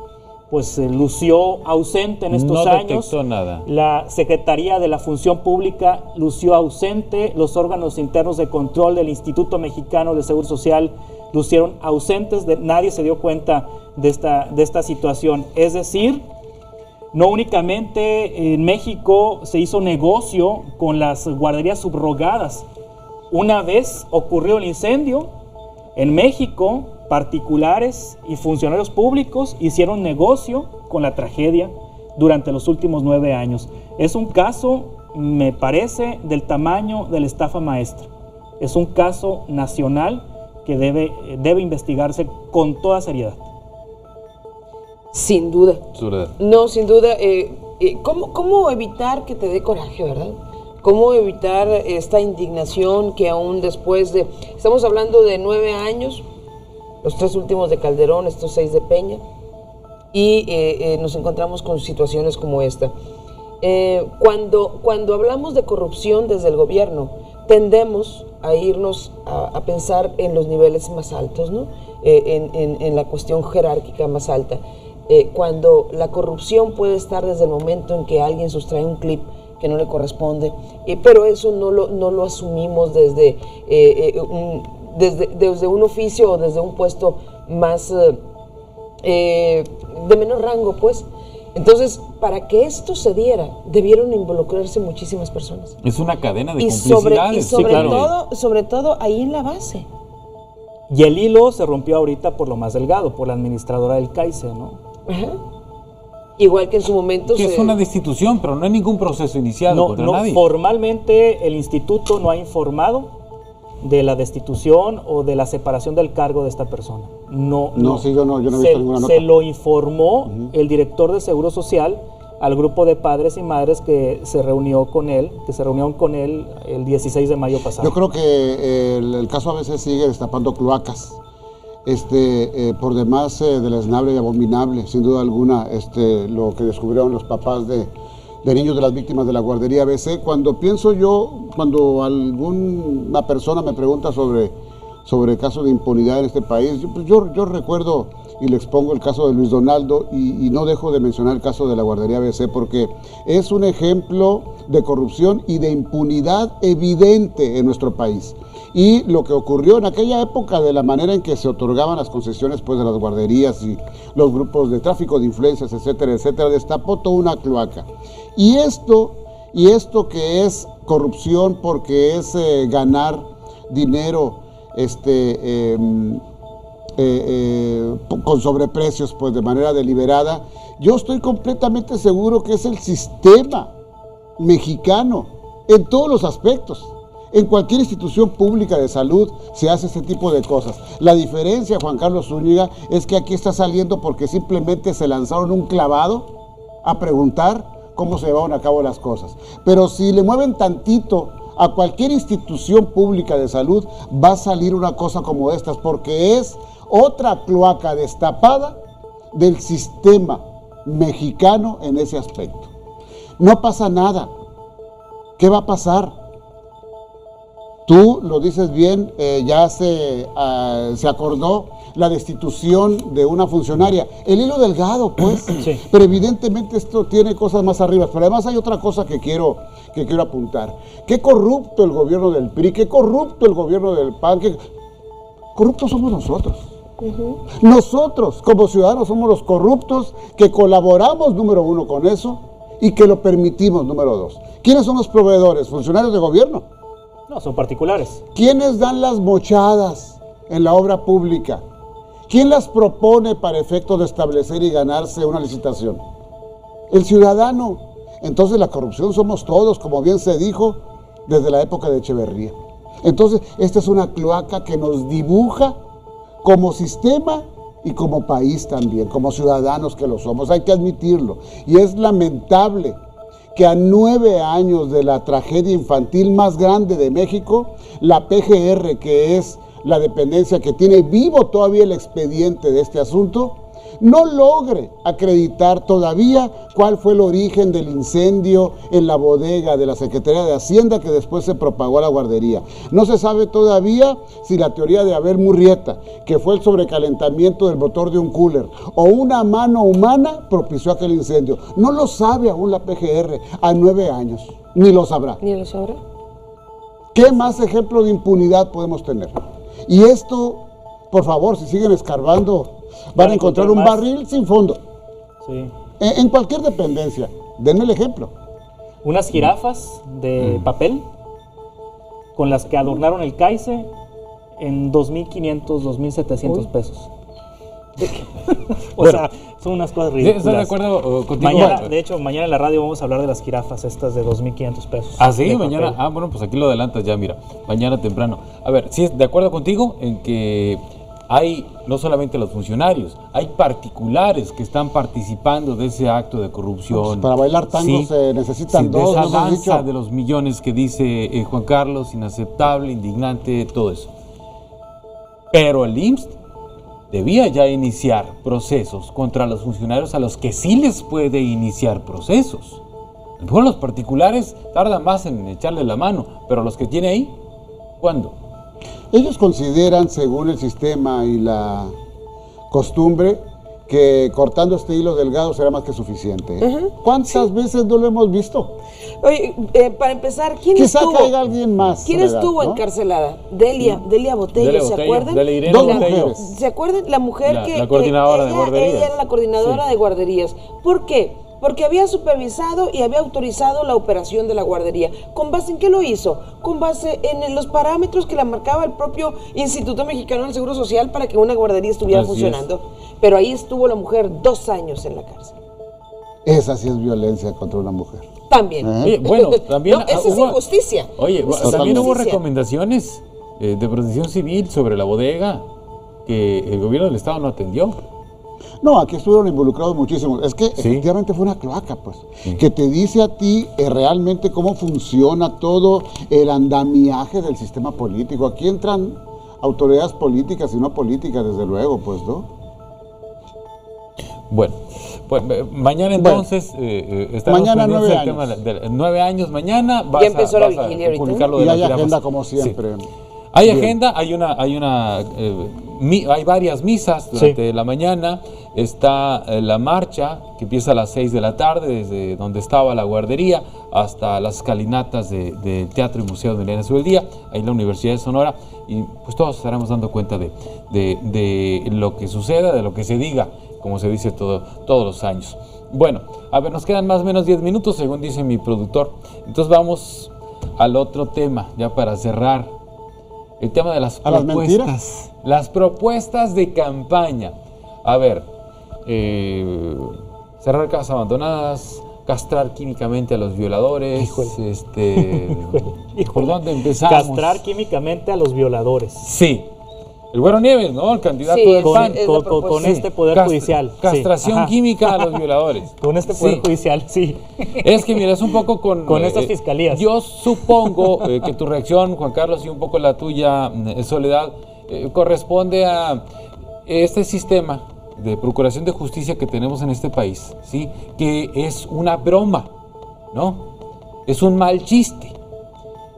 pues lució ausente en estos años. No detectó nada. La Secretaría de la Función Pública lució ausente, los órganos internos de control del Instituto Mexicano de Seguro Social lucieron ausentes, nadie se dio cuenta de esta situación. Es decir, no únicamente en México se hizo negocio con las guarderías subrogadas. Una vez ocurrió el incendio, en México particulares y funcionarios públicos hicieron negocio con la tragedia durante los últimos 9 años. Es un caso, me parece, del tamaño de la estafa maestra. Es un caso nacional que debe investigarse con toda seriedad. Sin duda. Absurda. No, sin duda. ¿Cómo evitar que te dé coraje, verdad? ¿Cómo evitar esta indignación que aún después de... Estamos hablando de 9 años, los 3 últimos de Calderón, estos 6 de Peña, y nos encontramos con situaciones como esta. Cuando hablamos de corrupción desde el gobierno, tendemos a irnos a pensar en los niveles más altos, ¿no? En la cuestión jerárquica más alta. Cuando la corrupción puede estar desde el momento en que alguien sustrae un clip que no le corresponde, pero eso no lo asumimos desde un oficio o desde un puesto más de menor rango, pues. Entonces, para que esto se diera, debieron involucrarse muchísimas personas. Es una cadena de complicidades. Sobre todo ahí en la base. Y el hilo se rompió ahorita por lo más delgado, por la administradora del CAICE, ¿no? Ajá. Igual que en su momento que es una destitución, pero no hay ningún proceso iniciado contra nadie. Formalmente el instituto no ha informado de la destitución o de la separación del cargo de esta persona. No, sí, yo no he visto ninguna nota. Se lo informó el director de Seguro Social al grupo de padres y madres que se reunieron con él el 16 de mayo pasado. Yo creo que el caso a veces sigue destapando cloacas. Por demás deleznable y abominable, sin duda alguna, lo que descubrieron los papás de niños de las víctimas de la guardería ABC. Cuando alguna persona me pregunta sobre casos de impunidad en este país, yo recuerdo y le expongo el caso de Luis Donaldo y no dejo de mencionar el caso de la guardería ABC porque es un ejemplo de corrupción y de impunidad evidente en nuestro país. Y lo que ocurrió en aquella época, de la manera en que se otorgaban las concesiones pues, de las guarderías y los grupos de tráfico de influencias, etcétera, etcétera, destapó toda una cloaca. Y esto que es corrupción porque es ganar dinero con sobreprecios pues, de manera deliberada, yo estoy completamente seguro que es el sistema mexicano en todos los aspectos. En cualquier institución pública de salud se hace este tipo de cosas. La diferencia, Juan Carlos Zúñiga, es que aquí está saliendo porque simplemente se lanzaron un clavado a preguntar cómo se llevaban a cabo las cosas. Pero si le mueven tantito a cualquier institución pública de salud, va a salir una cosa como estas, porque es otra cloaca destapada del sistema mexicano en ese aspecto. No pasa nada. ¿Qué va a pasar? Tú lo dices bien, ya se acordó la destitución de una funcionaria. El hilo delgado, pues, sí. Pero evidentemente esto tiene cosas más arriba. Pero además hay otra cosa que quiero apuntar. Qué corrupto el gobierno del PRI, qué corrupto el gobierno del PAN, qué corruptos somos nosotros. Nosotros, como ciudadanos, somos los corruptos que colaboramos, número 1, con eso y que lo permitimos, número 2. ¿Quiénes son los proveedores? ¿Funcionarios de gobierno? No, son particulares. ¿Quiénes dan las mochadas en la obra pública? ¿Quién las propone para efecto de establecer y ganarse una licitación? El ciudadano. entonces la corrupción somos todos, como bien se dijo desde la época de Echeverría. Entonces, esta es una cloaca que nos dibuja como sistema y como país también, como ciudadanos que lo somos, hay que admitirlo. Y es lamentable que a 9 años de la tragedia infantil más grande de México, la PGR, que es la dependencia que tiene vivo todavía el expediente de este asunto, no logre acreditar todavía cuál fue el origen del incendio en la bodega de la Secretaría de Hacienda que después se propagó a la guardería. No se sabe todavía si la teoría de Abel Murrieta, que fue el sobrecalentamiento del motor de un cooler, o una mano humana propició aquel incendio. No lo sabe aún la PGR a 9 años, ni lo sabrá. ¿Ni lo sabrá? ¿Qué más ejemplo de impunidad podemos tener? Y esto, por favor, si siguen escarbando, van a encontrar un más barril sin fondo. Sí. En cualquier dependencia. Denme el ejemplo. Unas jirafas de papel con las que adornaron el CAICE en 2.500, 2.700 pesos. O sea, son unas cosas ridículas. ¿Estás de acuerdo contigo? Mañana, de hecho, mañana en la radio vamos a hablar de las jirafas estas de 2.500 pesos. ¿Ah, sí? de Mañana. papel. Ah, bueno, pues aquí lo adelantas ya, mira. Mañana temprano. A ver, sí, de acuerdo contigo en que hay no solamente los funcionarios, hay particulares que están participando de ese acto de corrupción. Pues para bailar tango se necesitan dos, de esa ¿nos has danza dicho? de los millones que dice Juan Carlos, inaceptable, indignante, todo eso. Pero el IMSS debía ya iniciar procesos contra los funcionarios a los que sí les puede iniciar procesos. A lo mejor los particulares tardan más en echarle la mano, pero los que tiene ahí, ¿cuándo? Ellos consideran, según el sistema y la costumbre, que cortando este hilo delgado será más que suficiente. ¿Cuántas veces no lo hemos visto? Oye, para empezar, ¿quién Quizá estuvo? caiga alguien más. ¿Quién Soledad, estuvo ¿no? encarcelada? Delia Botello, Delia ¿se Botello, acuerdan? Delia Irene Dos Botello. mujeres. ¿Se acuerdan? La mujer La coordinadora de guarderías. Ella era la coordinadora de guarderías. ¿Por qué? Porque había supervisado y había autorizado la operación de la guardería. ¿Con base en qué lo hizo? Con base en los parámetros que la marcaba el propio Instituto Mexicano del Seguro Social para que una guardería estuviera Así funcionando. Pero ahí estuvo la mujer 2 años en la cárcel. Esa sí es violencia contra una mujer. También. Oye, bueno, también No, esa es injusticia. Oye, Esa es también hubo injusticia. recomendaciones de protección civil sobre la bodega que el gobierno del estado no atendió. No, aquí estuvieron involucrados muchísimos. Es que efectivamente fue una cloaca, pues, que te dice a ti realmente cómo funciona todo el andamiaje del sistema político. Aquí entran autoridades políticas y no políticas, desde luego, pues, ¿no? Bueno, pues mañana entonces estamos mañana pendientes 9 del tema de 9 años. Mañana vas empezó la a vigilia ahorita. publicar lo de Y las hay jirafas. agenda como siempre. Sí. Hay Bien. agenda, hay varias misas durante la mañana. Está la marcha que empieza a las 6 de la tarde desde donde estaba la guardería hasta las escalinatas del Teatro y Museo de Elena Subeldía, ahí en la Universidad de Sonora, y pues todos estaremos dando cuenta de lo que suceda, de lo que se diga, como se dice todos los años. Bueno, a ver, nos quedan más o menos 10 minutos, según dice mi productor. Entonces vamos al otro tema, ya para cerrar. El tema de las ¿A las propuestas. mentiras? Las propuestas de campaña. A ver, cerrar casas abandonadas, castrar químicamente a los violadores. ¿Por dónde empezamos? Castrar químicamente a los violadores. Sí. El Güero Nieves, ¿no? El candidato Sí, del con- PAN. es la propuesta. Con este poder judicial. Sí. Castración Ajá. química a los violadores. Con este poder Sí. judicial, sí. Es que mira, es un poco con estas fiscalías. Yo supongo que tu reacción, Juan Carlos, y un poco la tuya, Soledad, corresponde a este sistema de procuración de justicia que tenemos en este país, ¿sí? Que es una broma, ¿no? Es un mal chiste.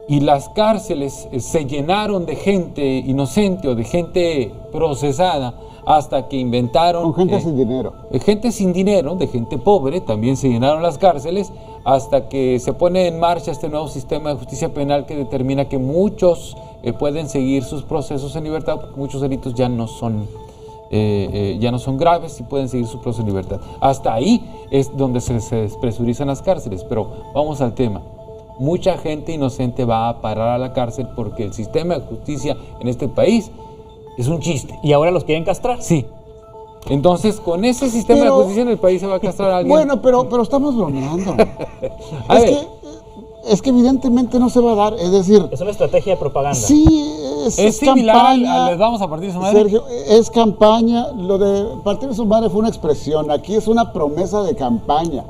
Y las cárceles se llenaron de gente inocente o de gente procesada hasta que inventaron... Con gente sin dinero. Gente sin dinero, de gente pobre, también se llenaron las cárceles hasta que se pone en marcha este nuevo sistema de justicia penal que determina que muchos pueden seguir sus procesos en libertad, porque muchos delitos ya no son graves y pueden seguir su proceso en libertad. Hasta ahí es donde se despresurizan las cárceles, pero vamos al tema. Mucha gente inocente va a parar a la cárcel porque el sistema de justicia en este país es un chiste. ¿Y ahora los quieren castrar? Sí. Entonces, con ese sistema Pero- de justicia en el país se va a castrar a alguien. Bueno, pero estamos bromeando. A ver. Es que evidentemente no se va a dar, es decir, Es una estrategia de propaganda. sí, es similar campaña, les vamos a partir su madre. Sergio, es campaña, lo de partir su madre fue una expresión, aquí es una promesa de campaña.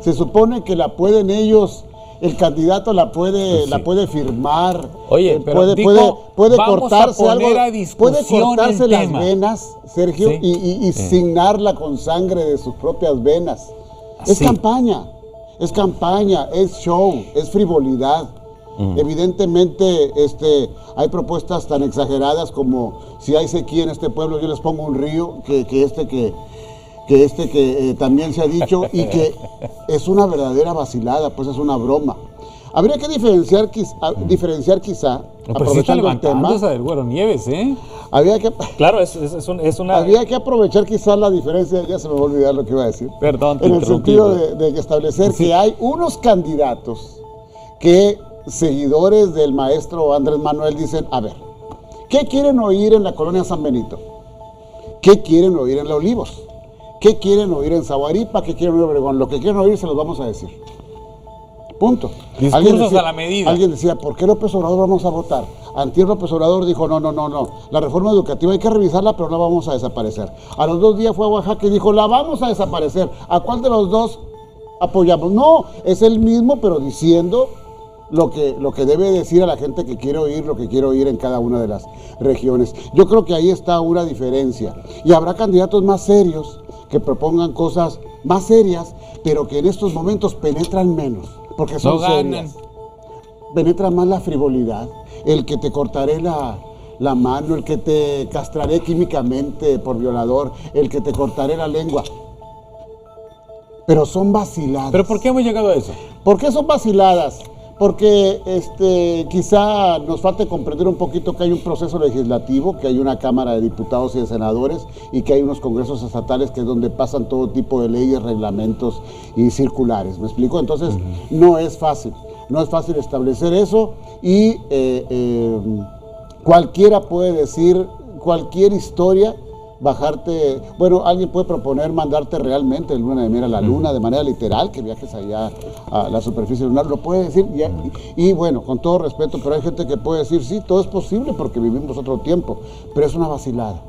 Se supone que la pueden ellos, el candidato la puede, Sí. la puede firmar, Oye, pero puede, digo, puede vamos a cortarse poner algo, a discusión puede cortarse el las tema. venas, Sergio, Sí. y signarla con sangre de sus propias venas. Es Sí. campaña, es show, es frivolidad. Evidentemente, hay propuestas tan exageradas como si hay sequía en este pueblo, yo les pongo un río, que también se ha dicho, y que es una verdadera vacilada, pues es una broma. Habría que diferenciar quizá, Pues sí está aprovechando el levantando tema, esa del Güero Nieves, ¿eh? Claro, es una... habría que aprovechar quizás la diferencia, ya se me va a olvidar lo que iba a decir. Perdón, te En el interrumpí, sentido güey. de establecer Sí. que hay unos candidatos que seguidores del maestro Andrés Manuel dicen, a ver, ¿qué quieren oír en la colonia San Benito? ¿Qué quieren oír en La Olivos? ¿Qué quieren oír en Zaguaripa? ¿Qué quieren oír en Obregón? Lo que quieren oír se los vamos a decir. Punto. Discursos a la medida. Alguien decía, ¿por qué López Obrador vamos a votar? Antier López Obrador dijo, no, la reforma educativa hay que revisarla, pero no la vamos a desaparecer. A los 2 días fue a Oaxaca y dijo, la vamos a desaparecer. ¿A cuál de los dos apoyamos? No, es el mismo, pero diciendo lo que debe decir a la gente que quiere oír, lo que quiere oír en cada una de las regiones. Yo creo que ahí está una diferencia. Y habrá candidatos más serios que propongan cosas más serias, pero que en estos momentos penetran menos, porque son No ganan. serias. Penetra más la frivolidad, el que te cortaré la mano, el que te castraré químicamente por violador, el que te cortaré la lengua. Pero son vaciladas. ¿Pero por qué hemos llegado a eso? ¿Por qué son vaciladas? Porque quizá nos falte comprender un poquito que hay un proceso legislativo, que hay una Cámara de Diputados y de Senadores y que hay unos congresos estatales que es donde pasan todo tipo de leyes, reglamentos y circulares. ¿Me explico? Entonces, no es fácil establecer eso y cualquiera puede decir cualquier historia, bajarte, bueno, alguien puede proponer mandarte realmente de luna de miel a la luna de manera literal, que viajes allá a la superficie lunar, lo puede decir, y bueno, con todo respeto, pero hay gente que puede decir, sí, todo es posible porque vivimos otro tiempo, pero es una vacilada,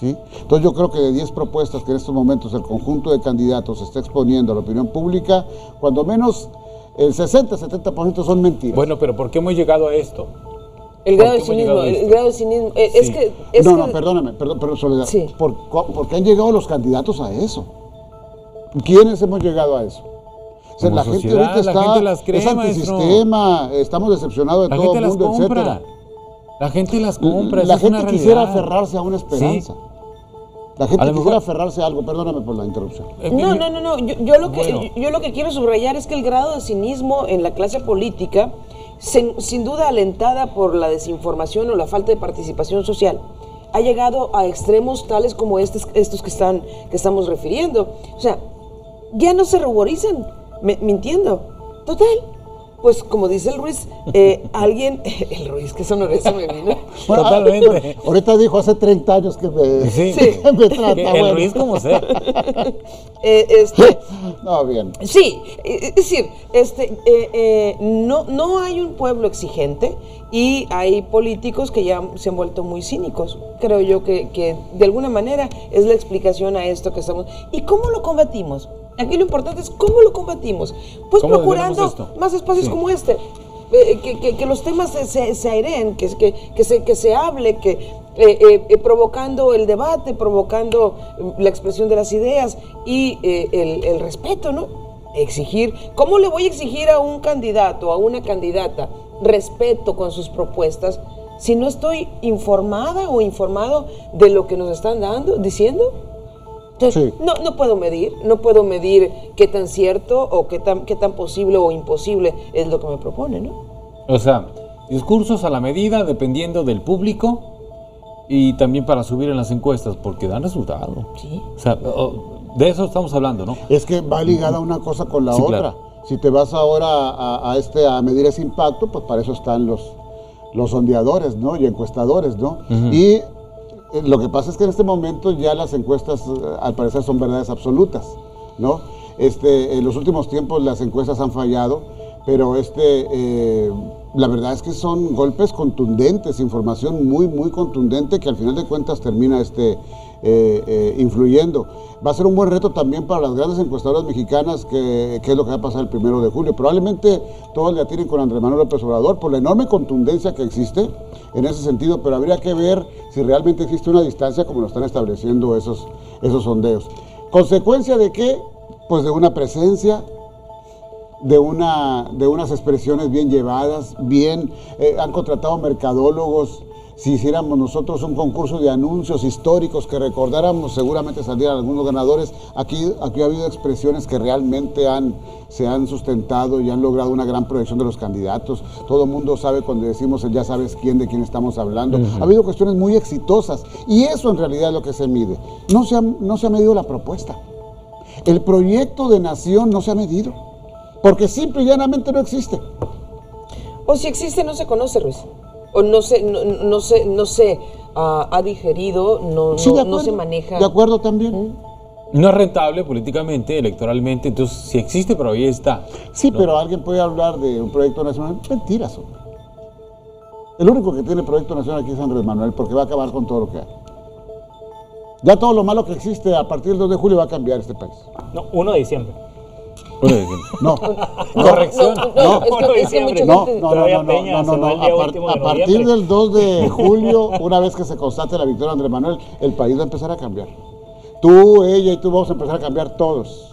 ¿sí? Entonces yo creo que de 10 propuestas que en estos momentos el conjunto de candidatos está exponiendo a la opinión pública, cuando menos el 60-70% son mentiras. Bueno, pero ¿por qué hemos llegado a esto? El grado de ¿Por qué hemos llegado cinismo, a esto? el grado de cinismo. Sí. No, perdóname, perdón, Soledad. Sí. ¿Por qué han llegado los candidatos a eso? ¿Quiénes hemos llegado a eso? O sea, Como la gente sociedad, ahorita la está, gente las cree, es antisistema, estamos decepcionados de La todo gente el las mundo, compra. etcétera. La gente las compra. La esa es una gente quisiera realidad. aferrarse a una esperanza. Sí. La gente A lo quisiera mejor- aferrarse a algo, perdóname por la interrupción. No. Yo lo Bueno. yo lo que quiero subrayar es que el grado de cinismo en la clase política, sin duda alentada por la desinformación o la falta de participación social, ha llegado a extremos tales como estos que estamos refiriendo. O sea, ya no se ruborizan mintiendo. Total. Pues como dice el Ruiz, el Ruiz, que sonoreso me vino. Bueno, Totalmente. Ahorita dijo hace 30 años que me, Sí. que me trata. Que el bueno. Ruiz como sea. No, bien. Sí, es decir, no hay un pueblo exigente y hay políticos que ya se han vuelto muy cínicos. Creo yo que de alguna manera es la explicación a esto que estamos. ¿Y cómo lo combatimos? Aquí lo importante es cómo lo combatimos. Pues ¿Cómo procurando detenemos esto? más espacios Sí. como este. Que los temas se aireen, que se hable, provocando el debate, provocando la expresión de las ideas y el respeto, ¿no? Exigir. ¿Cómo le voy a exigir a un candidato, a una candidata, respeto con sus propuestas si no estoy informada o informado de lo que nos están diciendo? Entonces, Sí. no puedo medir qué tan cierto o qué tan posible o imposible es lo que me propone, ¿no? O sea, discursos a la medida dependiendo del público y también para subir en las encuestas porque dan resultado. Sí. O sea, de eso estamos hablando, ¿no? Es que va ligada una cosa con la Sí, otra. claro. Si te vas ahora a medir ese impacto, pues para eso están los sondeadores, ¿no? Y encuestadores, ¿no? Ujú. Y Lo que pasa es que en este momento ya las encuestas al parecer son verdades absolutas, ¿no? En los últimos tiempos las encuestas han fallado, pero la verdad es que son golpes contundentes, información muy, muy contundente que al final de cuentas termina influyendo. Va a ser un buen reto también para las grandes encuestadoras mexicanas, que es lo que va a pasar el 1 de julio. Probablemente todos le atinen con Andrés Manuel López Obrador por la enorme contundencia que existe en ese sentido, pero habría que ver si realmente existe una distancia como lo están estableciendo esos sondeos. ¿Consecuencia de qué? Pues de una presencia, de unas expresiones bien llevadas, han contratado mercadólogos. Si hiciéramos nosotros un concurso de anuncios históricos que recordáramos, seguramente saldrían algunos ganadores. Aquí ha habido expresiones que realmente se han sustentado y han logrado una gran proyección de los candidatos. Todo el mundo sabe cuando decimos ya sabes de quién estamos hablando. Ha habido cuestiones muy exitosas y eso en realidad es lo que se mide. No se ha medido la propuesta. El proyecto de nación no se ha medido, porque simple y llanamente no existe. O si existe, no se conoce, Ruiz. O no se ha digerido, no se maneja. De acuerdo también. No es rentable políticamente, electoralmente, entonces si existe, pero ahí está. Sí, ¿no? Pero alguien puede hablar de un proyecto nacional. Mentiras, hombre. El único que tiene proyecto nacional aquí es Andrés Manuel, porque va a acabar con todo lo que hay. Ya todo lo malo que existe a partir del 2 de julio va a cambiar este país. No, 1 de diciembre. No. Corrección. A partir del 2 de julio, una vez que se constate la victoria de Andrés Manuel, el país va a empezar a cambiar. Tú, ella y tú vamos a empezar a cambiar todos.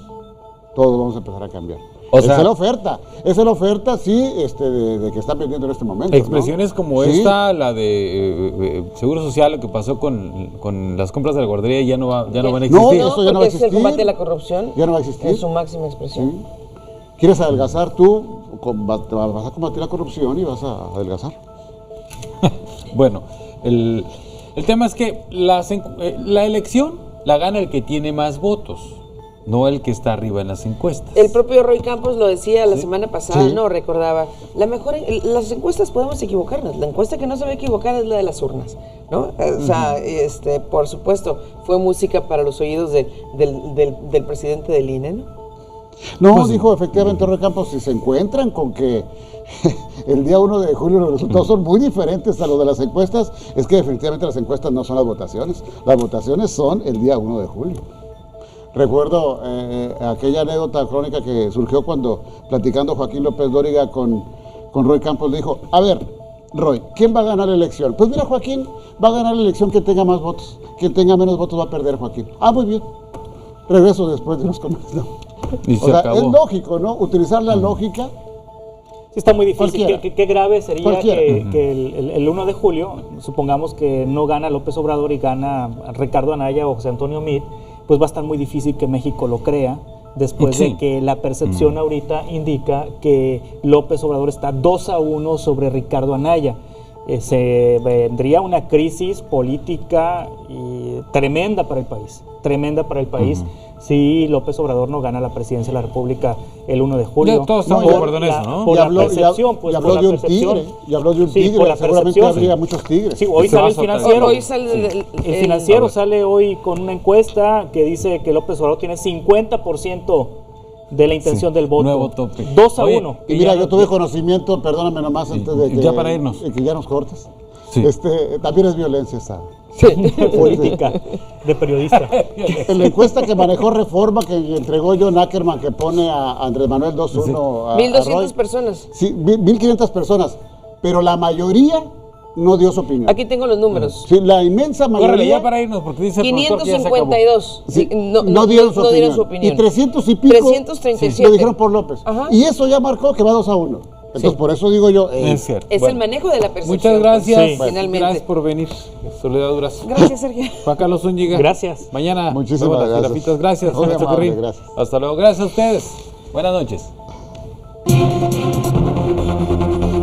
Todos vamos a empezar a cambiar. Esa es la oferta, sí, de que están vendiendo en este momento. Expresiones, ¿no? Como esta, la de Seguro Social, lo que pasó con las compras de la guardería, ya no van a existir. No, eso ya no va a existir. Es el combate a la corrupción. Ya no va a existir. Es su máxima expresión. ¿Sí? ¿Quieres adelgazar tú? Vas a combatir la corrupción y vas a adelgazar. Bueno, el tema es que la elección la gana el que tiene más votos, no el que está arriba en las encuestas. El propio Roy Campos lo decía la semana pasada, no recordaba. Las encuestas podemos equivocarnos. La encuesta que no se va a equivocar es la de las urnas, ¿no? O sea, por supuesto, fue música para los oídos del presidente del INE, ¿no? No, pues, dijo efectivamente Roy Campos, si se encuentran con que el día 1 de julio los resultados son muy diferentes a los de las encuestas, es que definitivamente las encuestas no son las votaciones son el día 1 de julio. Recuerdo aquella anécdota crónica que surgió cuando, platicando Joaquín López Dóriga con Roy Campos, le dijo, a ver, Roy, ¿quién va a ganar la elección? Pues mira, Joaquín, va a ganar la elección quien tenga más votos. Quien tenga menos votos va a perder, Joaquín. Ah, muy bien. Regreso después de unos comentarios. Y se acabó. Es lógico, ¿no? Utilizar la lógica. Sí, está muy difícil. Qué grave sería que el 1 de julio, supongamos que no gana López Obrador y gana Ricardo Anaya o José Antonio Meade, pues va a estar muy difícil que México lo crea, después de que la percepción ahorita indica que López Obrador está 2-1 sobre Ricardo Anaya. Se vendría una crisis política tremenda para el país, si López Obrador no gana la presidencia de la República el 1 de julio. Ya todos estamos de acuerdo en eso, ¿no? Por la percepción, pues, y habló de un tigre, seguramente habría muchos tigres. Sí, hoy sale el Financiero. El Financiero sale hoy con una encuesta que dice que López Obrador tiene 50% de la intención del voto. Nuevo tope. 2-1. Y mira, yo tuve conocimiento, perdóname nomás antes de que ya para irnos. Que ya nos cortes. Sí. También es violencia esa. Política de periodista. En la encuesta que manejó Reforma, que entregó John Ackerman, que pone a Andrés Manuel 2-1 1,200 personas. Sí, 1,500 personas, pero la mayoría no dio su opinión. Aquí tengo los números. Sí, la inmensa mayoría. Córrele ya para irnos, porque dice 552. Sí, no dieron su opinión. Y 300 y pico 337. lo dijeron por López. Ajá. Y eso ya marcó que va 2-1. Entonces, por eso digo yo. Es cierto. Es el manejo de la percepción. Muchas gracias. Pues, finalmente. Gracias por venir. Soledad Durazo. Gracias, Sergio. Juan Carlos Zúñiga. Gracias. Mañana. Muchísimas las gracias. Jirafitas. Gracias. Muy Ernesto amable, Carrillo. gracias. Hasta luego. Gracias a ustedes. Buenas noches.